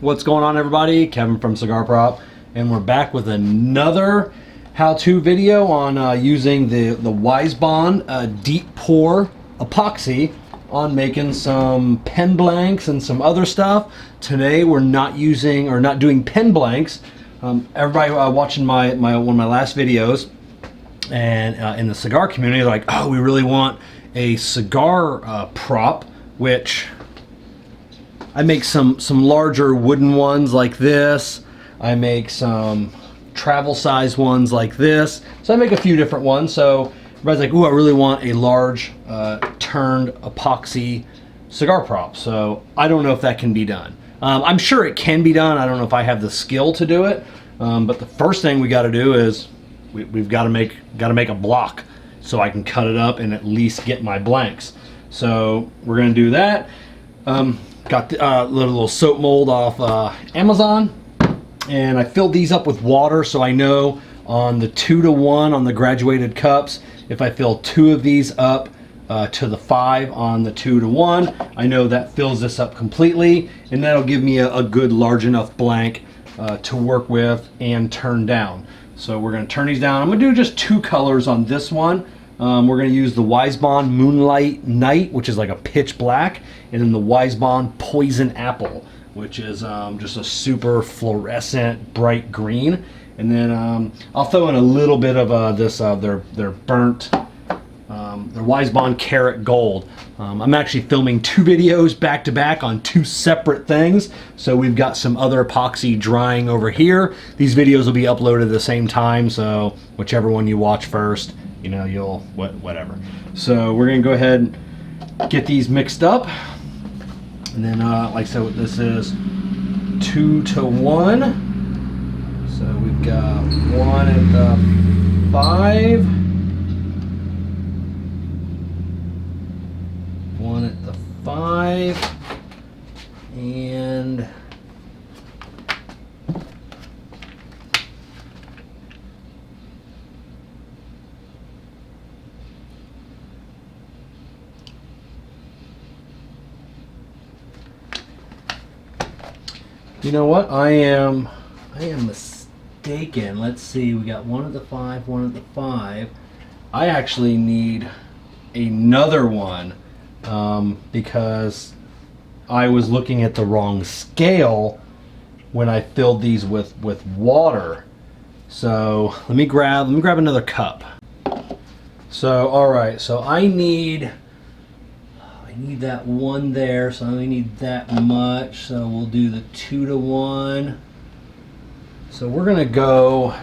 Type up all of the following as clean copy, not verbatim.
What's going on, everybody? Kevin from Cigar Prop, and we're back with another how-to video on using the WiseBond Deep Pour Epoxy on making some pen blanks and some other stuff. Today we're not doing pen blanks. Everybody watching one of my last videos and in the cigar community, they're like, oh, we really want a cigar prop, which I make some larger wooden ones like this. I make some travel size ones like this. So I make a few different ones. So everybody's like, ooh, I really want a large turned epoxy cigar prop. So I don't know if that can be done. I'm sure it can be done. I don't know if I have the skill to do it. But the first thing we got to do is we've got to make a block so I can cut it up and at least get my blanks. So we're gonna do that. Got the little soap mold off Amazon, and I filled these up with water so I know on the 2-to-1 on the graduated cups, if I fill 2 of these up to the 5 on the 2-to-1, I know that fills this up completely, and that'll give me a good large enough blank to work with and turn down. So we're going to turn these down. I'm going to do just 2 colors on this one. We're going to use the WiseBond Moonlight Night, which is like a pitch black, and then the WiseBond Poison Apple, which is just a super fluorescent bright green. And then I'll throw in a little bit of this their burnt their WiseBond Carrot Gold. I'm actually filming 2 videos back to back on 2 separate things, so we've got some other epoxy drying over here. These videos will be uploaded at the same time, so whichever one you watch first, you know, you'll whatever. So we're gonna go ahead and get these mixed up, and then like I said, this is 2-to-1. So we've got 1 at the 5, 1 at the 5, and you know what? I am mistaken. Let's see. We got 1 at the 5, 1 at the 5. I actually need another one because I was looking at the wrong scale when I filled these with water. So let me grab another cup. So all right. So I need that 1 there, so I only need that much. So we'll do the 2-to-1. So we're gonna go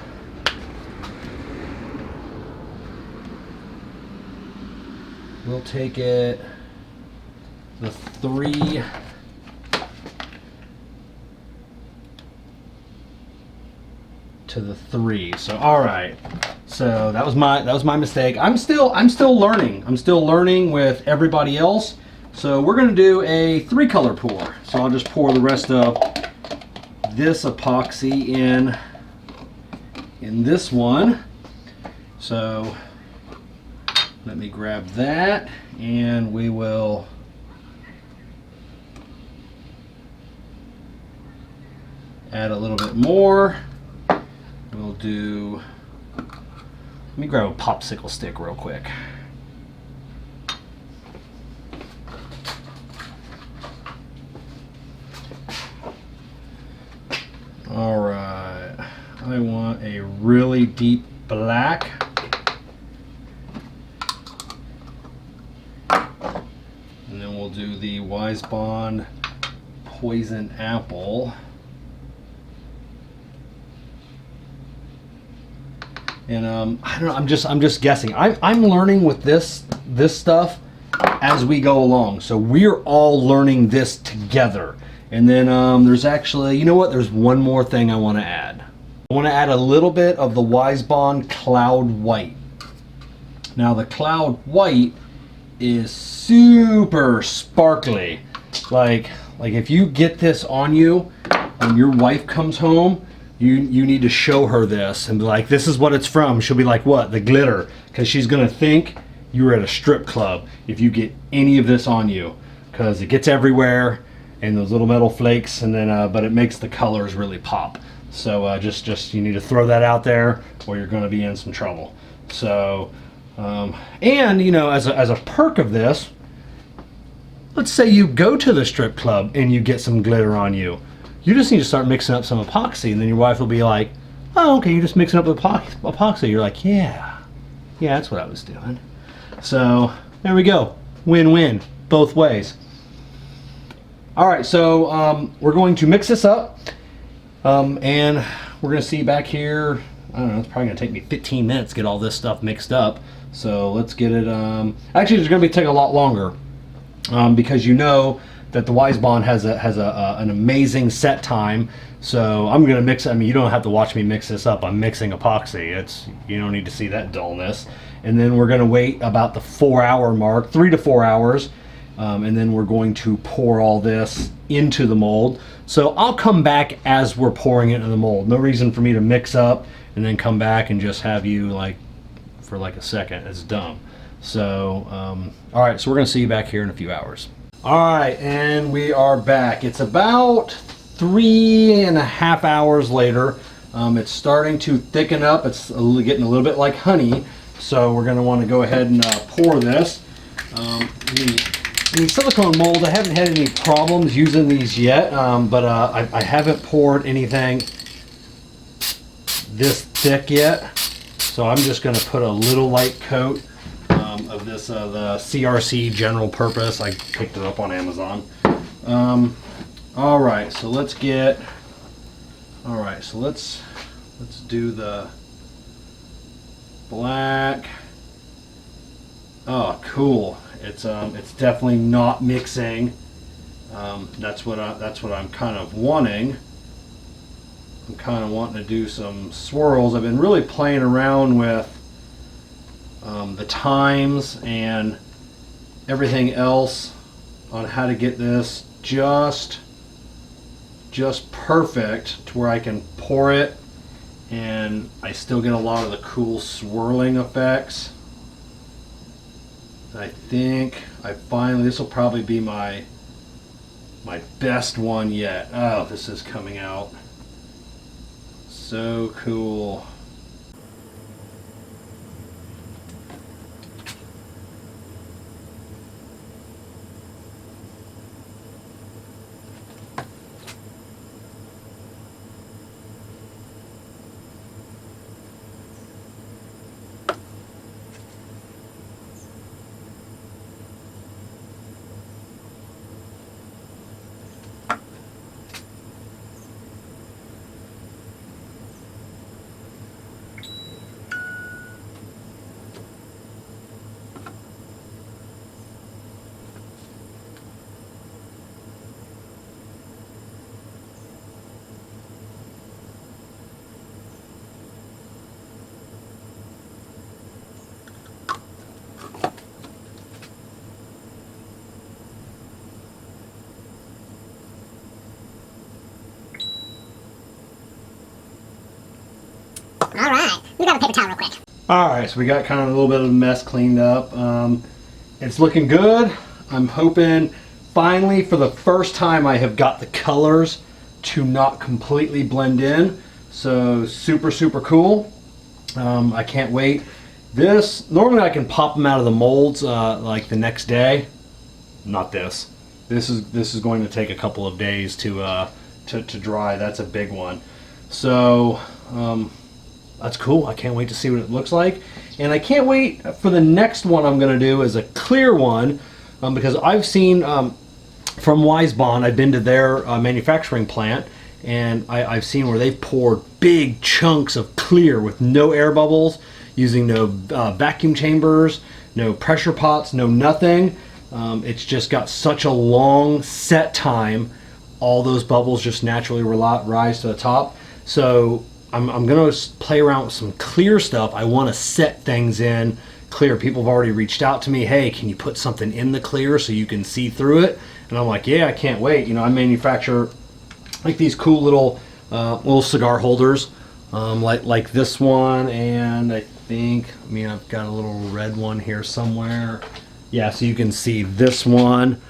we'll take it the 3 to the 3. So all right. So that was my mistake. I'm still learning. I'm still learning with everybody else. So we're going to do a 3-color pour. So I'll just pour the rest of this epoxy in this one. So let me grab that, and we will add a little bit more. We'll do, let me grab a popsicle stick real quick. All right, I want a really deep black. And then we'll do the WiseBond Poison Apple. And I don't know, I'm just guessing. I'm learning with this stuff as we go along. So we're all learning this together. And then there's actually, you know what? There's one more thing I want to add. I want to add a little bit of the WiseBond Cloud White. Now the Cloud White is super sparkly. Like if you get this on you and your wife comes home, you need to show her this and be like, this is what it's from. She'll be like, what? The glitter. Because she's going to think you were at a strip club if you get any of this on you, because it gets everywhere. and those little metal flakes, and then but it makes the colors really pop. So just you need to throw that out there, or you're going to be in some trouble. So and you know, as a perk of this, let's say you go to the strip club and you get some glitter on you. You just need to start mixing up some epoxy, and then your wife will be like, oh, okay, you're just mixing up the epoxy. You're like, yeah, that's what I was doing. So there we go. Win-win both ways. All right, so we're going to mix this up, and we're going to see back here. I don't know, it's probably going to take me 15 minutes to get all this stuff mixed up. So let's get it. Actually, it's going to take a lot longer because you know that the WiseBond has an amazing set time. So I'm gonna mix it. I mean, you don't have to watch me mix this up. I'm mixing epoxy. You don't need to see that dullness. And then we're gonna wait about the 4-hour mark, 3 to 4 hours, and then we're going to pour all this into the mold. So I'll come back as we're pouring it into the mold. No reason for me to mix up and then come back and just have you like for like a second. It's dumb. So all right, so we're gonna see you back here in a few hours. All right, and we are back. It's about 3.5 hours later. It's starting to thicken up. It's getting a little bit like honey. So we're going to want to go ahead and pour this. The silicone molds, I haven't had any problems using these yet, but I haven't poured anything this thick yet. So I'm just going to put a little light coat of this the CRC General Purpose. I picked it up on Amazon. All right, so let's get. All right, so let's do the black. Oh, cool! It's definitely not mixing. That's what I'm kind of wanting. I'm kind of wanting to do some swirls. I've been really playing around with the times and everything else on how to get this just perfect to where I can pour it and I still get a lot of the cool swirling effects. I think this will probably be my best one yet. Oh, this is coming out so cool. All right, we got a paper towel real quick. All right, so we got kind of a little bit of a mess cleaned up. It's looking good. I'm hoping finally for the first time I have got the colors to not completely blend in. So super cool. I can't wait. This, normally I can pop them out of the molds like the next day. Not this. This is going to take a couple of days to dry. That's a big one. So that's cool. I can't wait to see what it looks like. And I can't wait for the next one I'm going to do is a clear one because I've seen from WiseBond, I've been to their manufacturing plant and I've seen where they've poured big chunks of clear with no air bubbles, using no vacuum chambers, no pressure pots, no nothing. It's just got such a long set time. All those bubbles just naturally rise to the top. So I'm going to play around with some clear stuff. I want to set things in clear. People have already reached out to me. Hey, can you put something in the clear so you can see through it? And I'm like, yeah, I can't wait. You know, I manufacture like these cool little cigar holders, like this one, and I think, I've got a little red one here somewhere. Yeah, so you can see this one.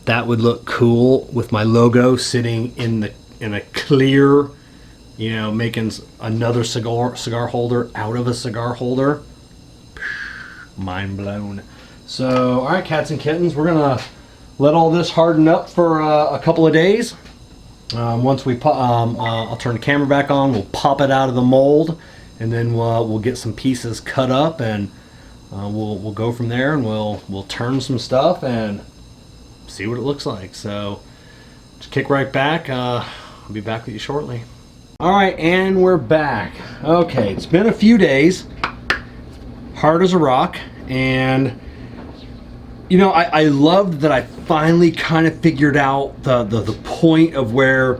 that would look cool with my logo sitting in a clear, you know, making another cigar holder out of a cigar holder. Mind blown. So, all right, cats and kittens, we're gonna let all this harden up for a couple of days. Once we I'll turn the camera back on. We'll pop it out of the mold, and then we'll get some pieces cut up, and we'll go from there, and we'll turn some stuff and see what it looks like. So, just kick right back. I'll be back with you shortly. All right, and we're back. Okay, it's been a few days. Hard as a rock, and you know, I loved that I finally kind of figured out the point of where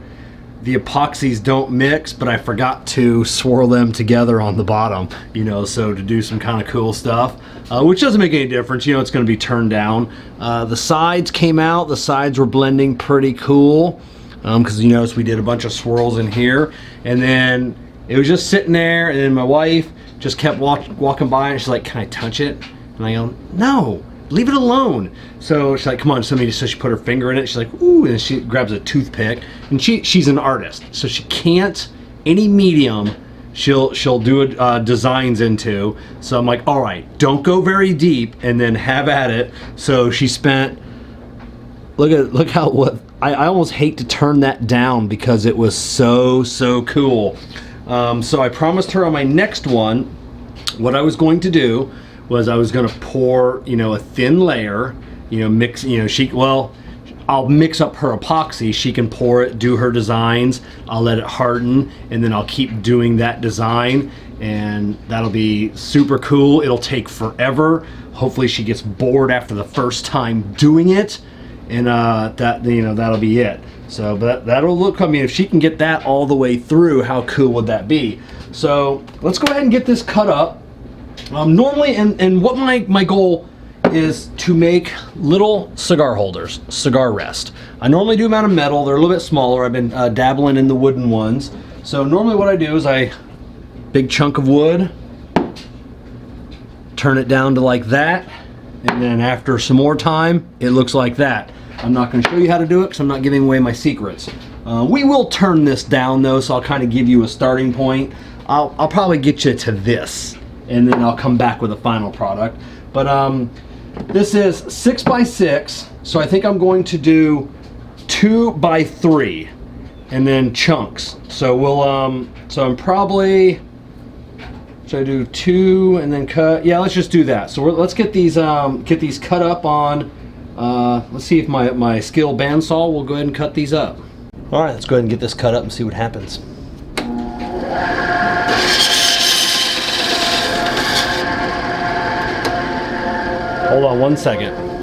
the epoxies don't mix, but I forgot to swirl them together on the bottom, you know, so to do some kind of cool stuff, which doesn't make any difference. You know, it's going to be turned down. The sides came out. The sides were blending pretty cool, because you notice we did a bunch of swirls in here, and then it was just sitting there, and then my wife just kept walking by, and she's like, "Can I touch it?" And I go, "No, leave it alone." So she's like, "Come on." So she put her finger in it. She's like, "Ooh," and she grabs a toothpick, and she's an artist, so she can't, any medium she'll do designs into. So I'm like, all right, don't go very deep, and then have at it. So she spent, look how, what I almost hate to turn that down because it was so cool. So I promised her on my next one, what I was going to do was I was going to pour, you know, a thin layer, you know, mix, you know, I'll mix up her epoxy. She can pour it, do her designs. I'll let it harden, and then I'll keep doing that design, and that'll be super cool. It'll take forever. Hopefully she gets bored after the first time doing it, and that'll be it. So, but that'll look, I mean, if she can get that all the way through, how cool would that be? So let's go ahead and get this cut up. Normally, and what my goal is to make little cigar holders, cigar rest. I normally do them out of metal. They're a little bit smaller. I've been dabbling in the wooden ones. So normally what I do is big chunk of wood, turn it down to like that, and then after some more time, it looks like that. I'm not going to show you how to do it because I'm not giving away my secrets. We will turn this down though, so I'll kind of give you a starting point. I'll probably get you to this, and then I'll come back with a final product. But this is 6x6, so I think I'm going to do 2x3, and then chunks. So we'll so I'm probably, should I do 2 and then cut? Yeah, let's just do that. So let's get these cut up on. Let's see if my skill bandsaw will go ahead and cut these up. All right, let's go ahead and get this cut up and see what happens. Hold on one second.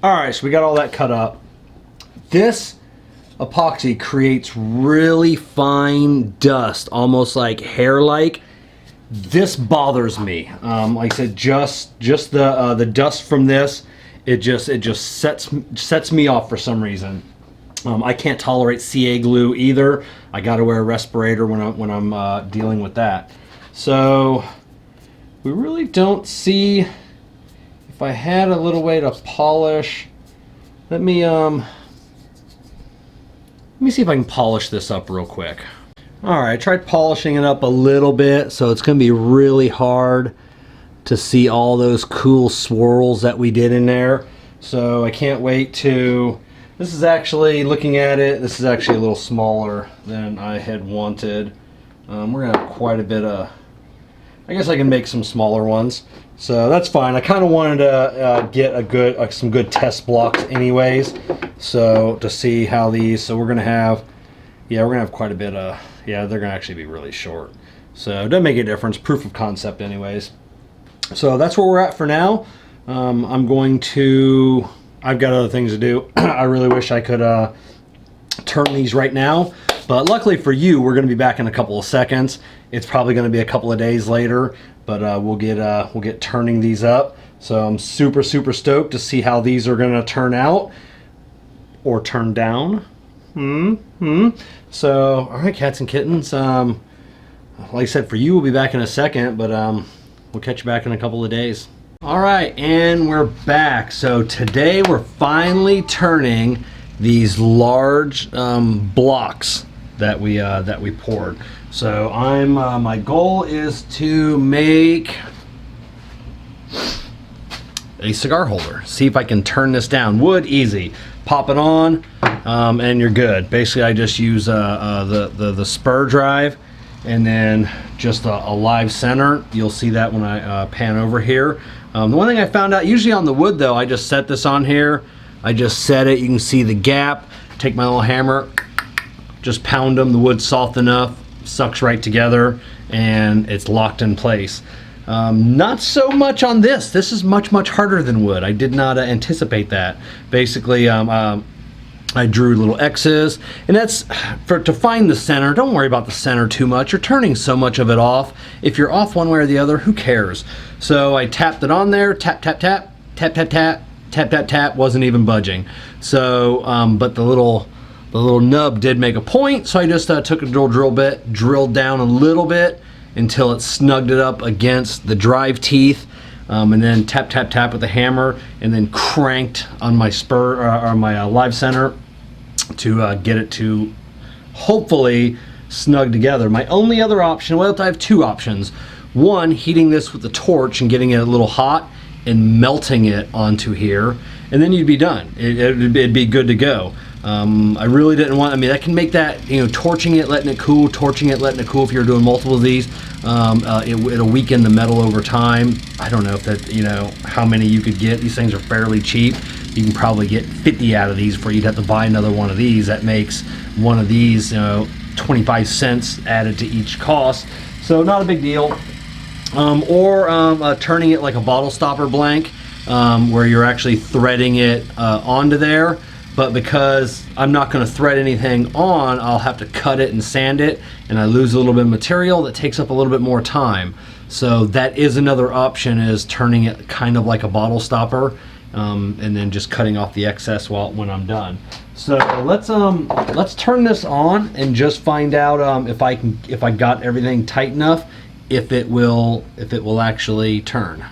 All right, so we got all that cut up. This epoxy creates really fine dust, almost like hair-like. This bothers me. Like I said, just the dust from this, it just sets me off for some reason. I can't tolerate CA glue either. I got to wear a respirator when I'm dealing with that. So we really don't see. If I had a little way to polish, let me see if I can polish this up real quick. All right, I tried polishing it up a little bit, so it's going to be really hard to see all those cool swirls that we did in there. So I can't wait to, this is actually, looking at it, this is actually a little smaller than I had wanted. We're going to have quite a bit of, I guess I can make some smaller ones. So that's fine. I kind of wanted to get a good, some good test blocks anyways. So to see how these, so we're going to have, yeah, we're going to have quite a bit of, yeah, they're going to actually be really short. So it doesn't make a difference, proof of concept anyways. So that's where we're at for now. I'm going to, I've got other things to do. I really wish I could turn these right now, but luckily for you, we're going to be back in a couple of seconds. It's probably going to be a couple of days later, but we'll get turning these up. So I'm super stoked to see how these are going to turn out or turn down. So all right, cats and kittens. Like I said, for you, we'll be back in a second, but we'll catch you back in a couple of days. All right, and we're back. So today we're finally turning these large blocks that we poured. So my goal is to make a cigar holder. See if I can turn this down. Wood, easy. Pop it on, and you're good. Basically, I just use the spur drive, and then just a live center. You'll see that when I pan over here. The one thing I found out, usually on the wood though, I just set this on here. I just set it. You can see the gap. Take my little hammer, just pound them. The wood's soft enough, sucks right together, and it's locked in place. Not so much on this. This is much harder than wood. I did not anticipate that. Basically, I drew little X's, and that's to find the center. Don't worry about the center too much. You're turning so much of it off. If you're off one way or the other, who cares? So I tapped it on there, tap, tap, tap, tap, tap, tap, tap, tap, tap, wasn't even budging. So, but the little nub did make a point, so I just took a drill bit, drilled down a little bit, until it snugged it up against the drive teeth, and then tap, tap, tap with the hammer, and then cranked on my spur or my live center to get it to hopefully snug together. My only other option, well, I have two options. One, heating this with the torch and getting it a little hot and melting it onto here, and then you'd be done. It'd be good to go. I really didn't want, I mean, I can make that, you know, torching it, letting it cool, torching it, letting it cool. If you're doing multiple of these, it'll weaken the metal over time. I don't know if that, you know, how many you could get. These things are fairly cheap. You can probably get 50 out of these before you'd have to buy another one of these. That makes one of these, you know, 25 cents added to each cost. So not a big deal. Or turning it like a bottle stopper blank, where you're actually threading it onto there. But because I'm not going to thread anything on, I'll have to cut it and sand it, and I lose a little bit of material. That takes up a little bit more time. So that is another option, is turning it kind of like a bottle stopper, and then just cutting off the excess when I'm done. So let's turn this on and just find out if I got everything tight enough, if it will actually turn.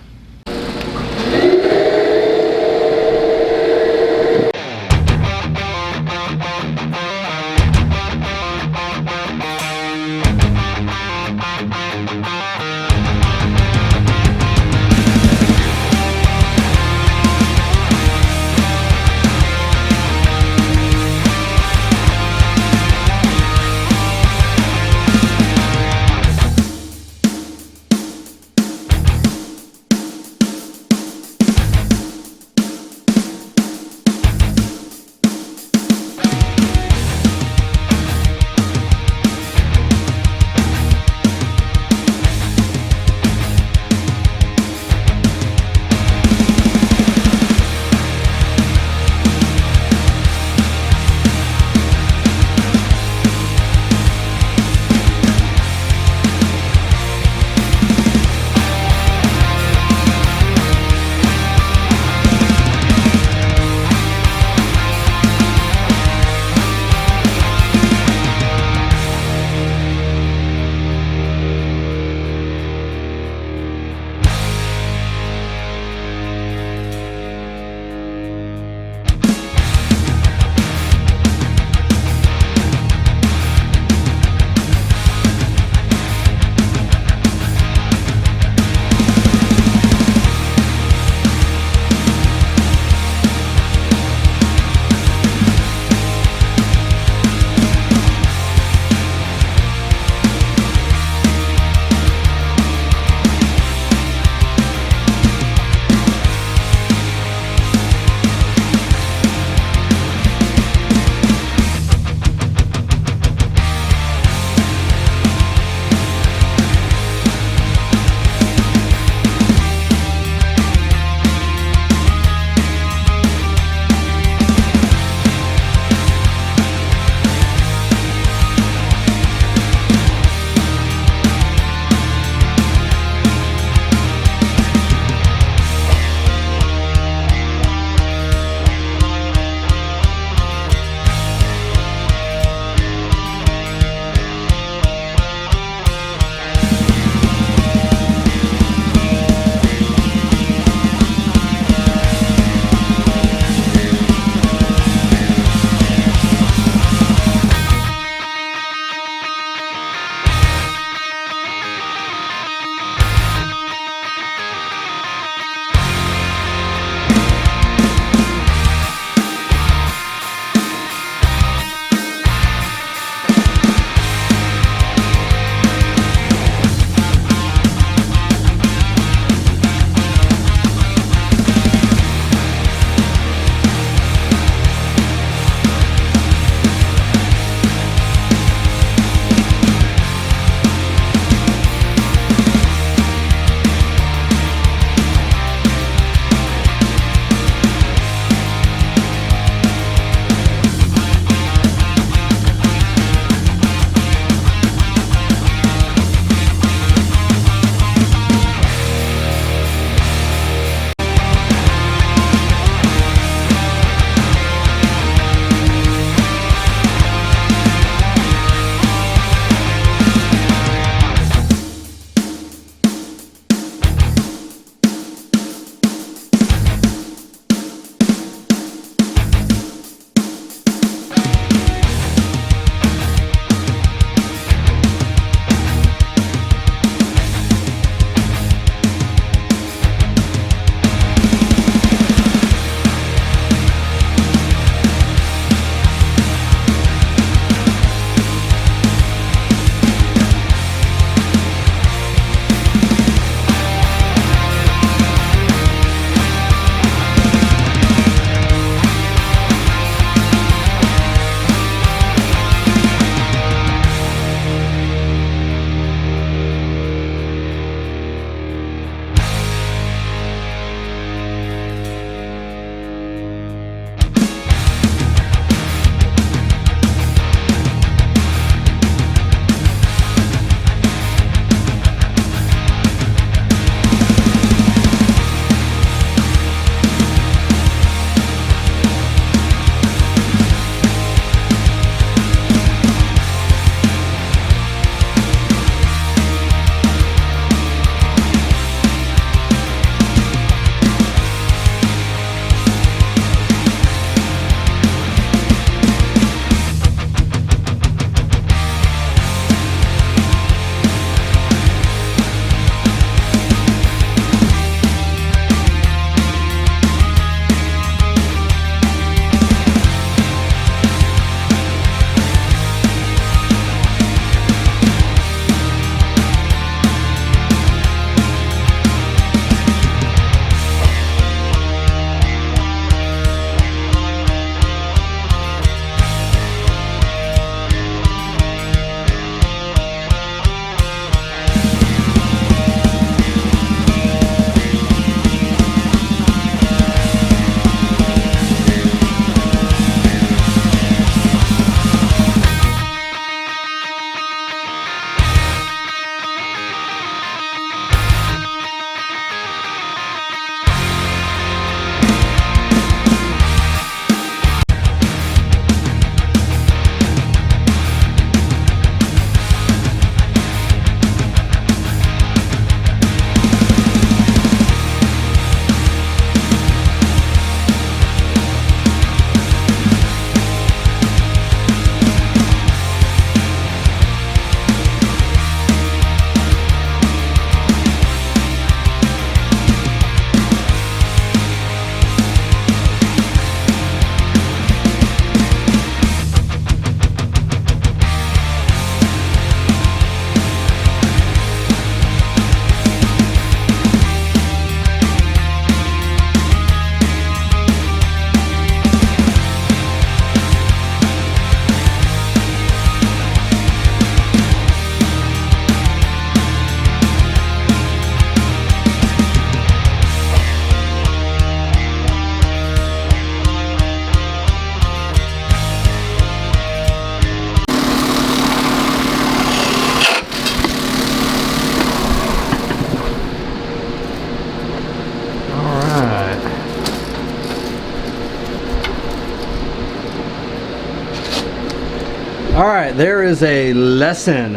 All right, there is a lesson.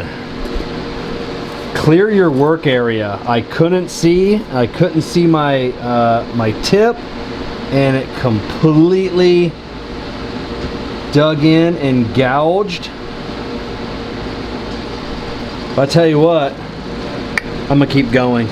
Clear your work area. I couldn't see my my tip, and it completely dug in and gouged. But I tell you what, I'm gonna keep going.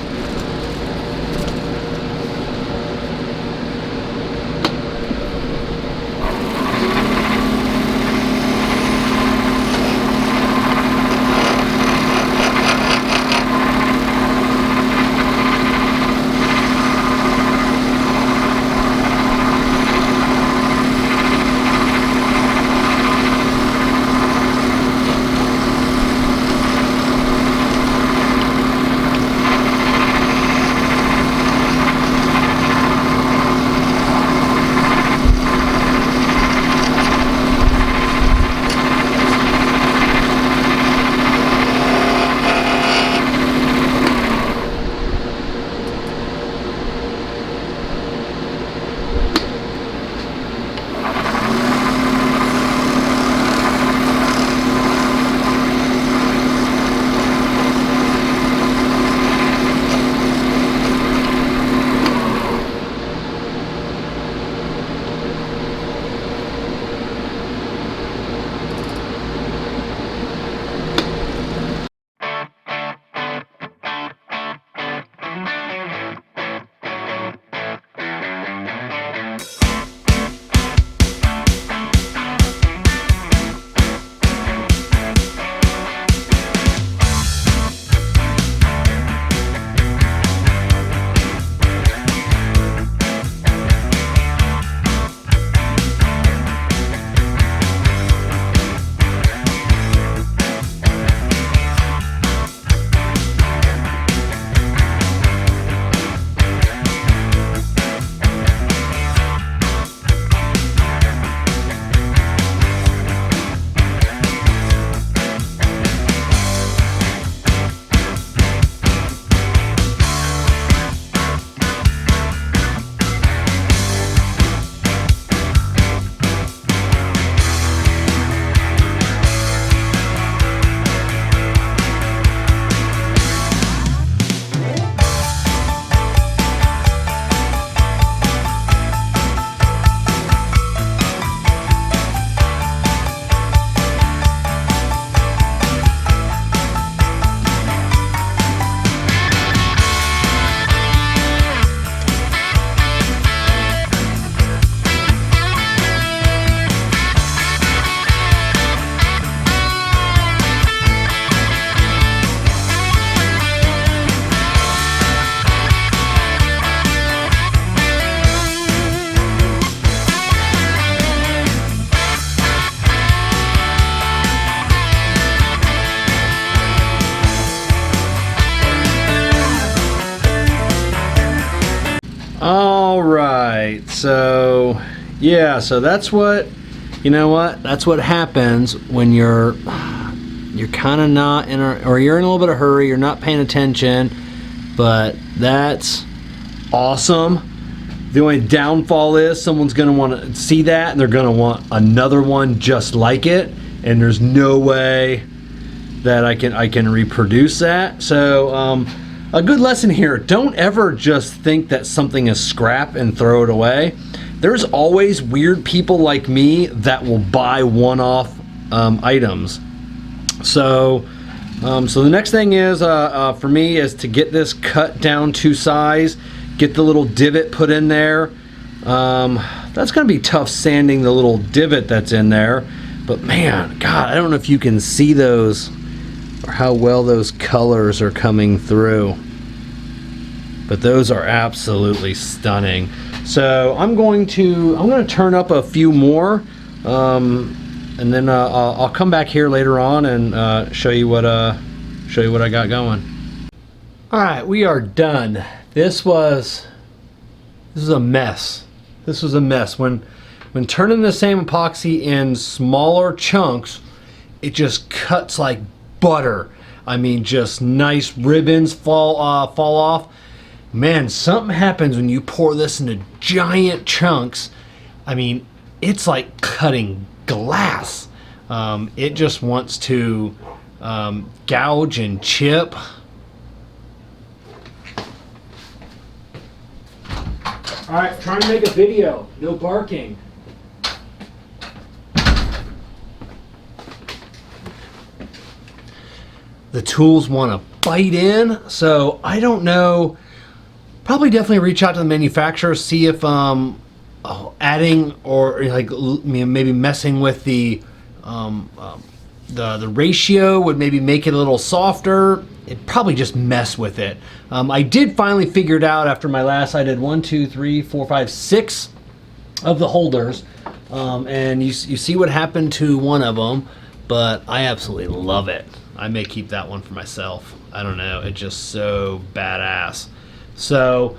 All right, so yeah, so that's what, you know what, that's what happens when you're kind of not in a, or you're in a little bit of hurry, you're not paying attention. But that's awesome. The only downfall is someone's going to want to see that and they're going to want another one just like it, and there's no way that I can reproduce that. So a good lesson here, don't ever just think that something is scrap and throw it away. There's always weird people like me that will buy one-off items. So the next thing is for me is to get this cut down to size, get the little divot put in there. That's gonna be tough sanding the little divot that's in there, but man, God, I don't know if you can see those or how well those colors are coming through, but those are absolutely stunning. So I'm going to turn up a few more, and then I'll come back here later on and show you what I got going. All right, we are done. This was a mess. This was a mess. When turning the same epoxy in smaller chunks, it just cuts like butter. I mean, just nice ribbons fall off. Man, something happens when you pour this into giant chunks. I mean, it's like cutting glass. It just wants to gouge and chip. All right, trying to make a video. No barking. The tools want to bite in, so I don't know. Probably definitely reach out to the manufacturer, see if adding or like maybe messing with the ratio would maybe make it a little softer. It'd probably just mess with it. I did finally figure it out after my last. I did 1, 2, 3, 4, 5, 6 of the holders, and you see what happened to one of them, but I absolutely love it. I may keep that one for myself. I don't know. It's just so badass. So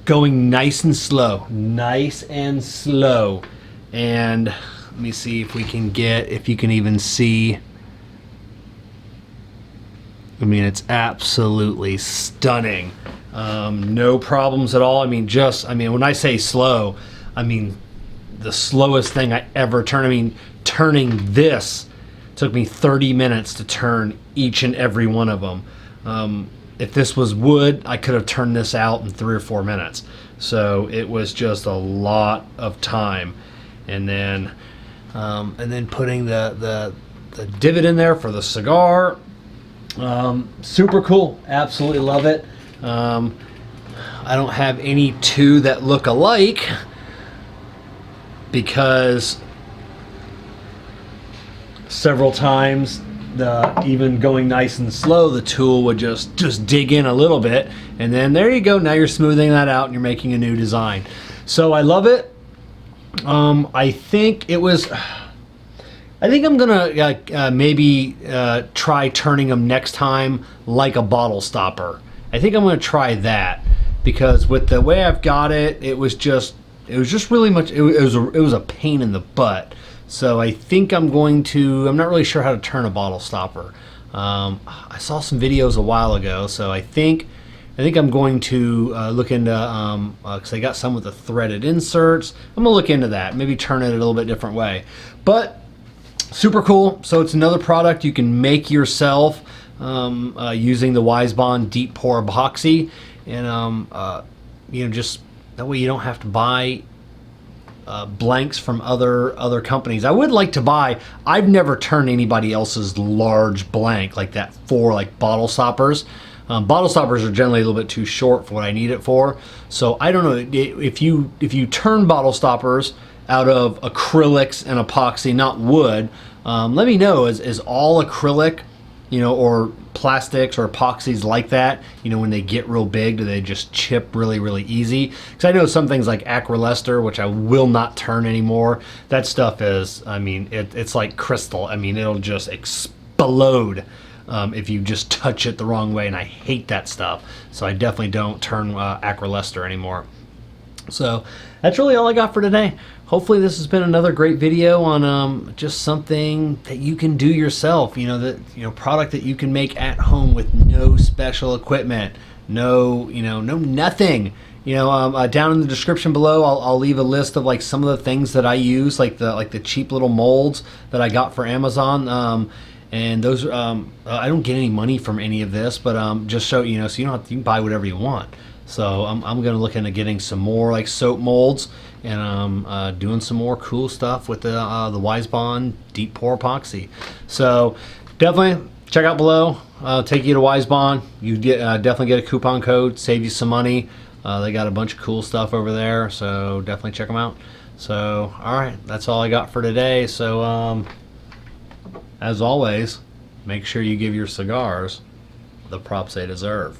going nice and slow, and let me see if we can get, if you can even see. I mean, it's absolutely stunning. No problems at all. I mean, when I say slow, I mean the slowest thing I ever turned. I mean, turning this took me 30 minutes to turn each and every one of them. If this was wood, I could have turned this out in 3 or 4 minutes. So it was just a lot of time. And then putting the divot in there for the cigar. Super cool. Absolutely love it. I don't have any two that look alike because several times, even going nice and slow, the tool would just dig in a little bit, and then there you go. Now you're smoothing that out and you're making a new design. So I love it. I think I'm gonna maybe try turning them next time like a bottle stopper. I think I'm gonna try that, because with the way I've got it, it was just really much. It was a pain in the butt. So I think I'm not really sure how to turn a bottle stopper. I saw some videos a while ago, so I think I'm going to look into, because I got some with the threaded inserts. I'm gonna look into that, maybe turn it a little bit different way. But super cool. So it's another product you can make yourself using the WiseBond Deep Pour Epoxy, and just that way you don't have to buy blanks from other companies. I would like to buy. I've never turned anybody else's large blank like that for like bottle stoppers. Bottle stoppers are generally a little bit too short for what I need it for. So I don't know if you turn bottle stoppers out of acrylics and epoxy, not wood. Let me know. Is all acrylic, or plastics or epoxies like that, when they get real big, do they just chip really easy? Because I know some things like acrylester, which I will not turn anymore, that stuff is, it's like crystal. It'll just explode if you just touch it the wrong way, and I hate that stuff. So I definitely don't turn acrylester anymore. So that's really all I got for today. Hopefully this has been another great video on just something that you can do yourself. Product that you can make at home with no special equipment, no nothing. Down in the description below, I'll leave a list of like some of the things that I use, like the cheap little molds that I got for Amazon. And those I don't get any money from any of this, but just so you can buy whatever you want. So I'm going to look into getting some more like soap molds, and doing some more cool stuff with the WiseBond Deep Pour Epoxy. So definitely check out below. Take you to WiseBond. You definitely get a coupon code, save you some money. They got a bunch of cool stuff over there, so definitely check them out. So all right, that's all I got for today. So as always, make sure you give your cigars the props they deserve.